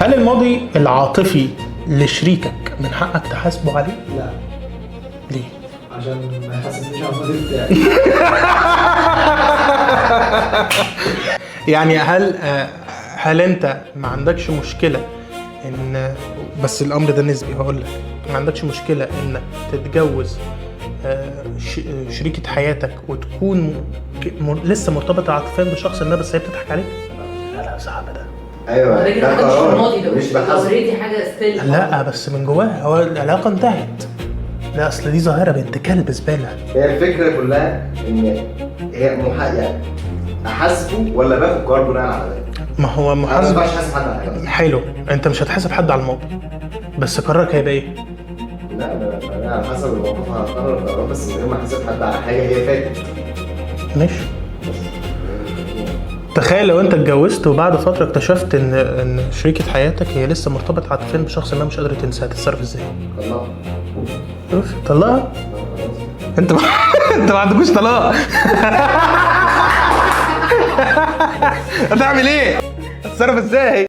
هل الماضي العاطفي لشريكك من حقك تحاسبه عليه؟ لا. ليه؟ عشان ما يحسسنيش على الماضي بتاعي. يعني هل انت ما عندكش مشكله ان، بس الامر ده نسبي، هقول لك ما عندكش مشكله انك تتجوز شريكه حياتك وتكون لسه مرتبطه عاطفيا بشخص ما بس هي بتضحك عليك؟ لا صعب ده. ايوه ده كده حاجه مش قرار. الماضي، ده مش بحسب. اوريدي حاجه ستيل. لا بس من جواها هو العلاقه انتهت. لا اصل دي ظاهره بنت كلب زباله. هي الفكره كلها ان هي يعني احاسبه ولا باخد قرار بناء على ده؟ ما هو انا ما محاسب. ينفعش احاسب حد على حاجه. حلو، انت مش هتحاسب حد على الماضي بس قرارك هيبقى ايه؟ لا انا على حسب الموقف هقرر قرار، بس من غير ما احاسب حد على حاجه هي فاتت. ماشي. تخيل لو انت اتجوزت وبعد فتره اكتشفت ان شريكه حياتك هي لسه مرتبطه عاطفيا بشخص ما مش قادر تنساه، هتتصرف ازاي؟ الله. شوف طلقها. انت انت ما عندكوش طلاق. هتعمل ايه؟ هتتصرف ازاي؟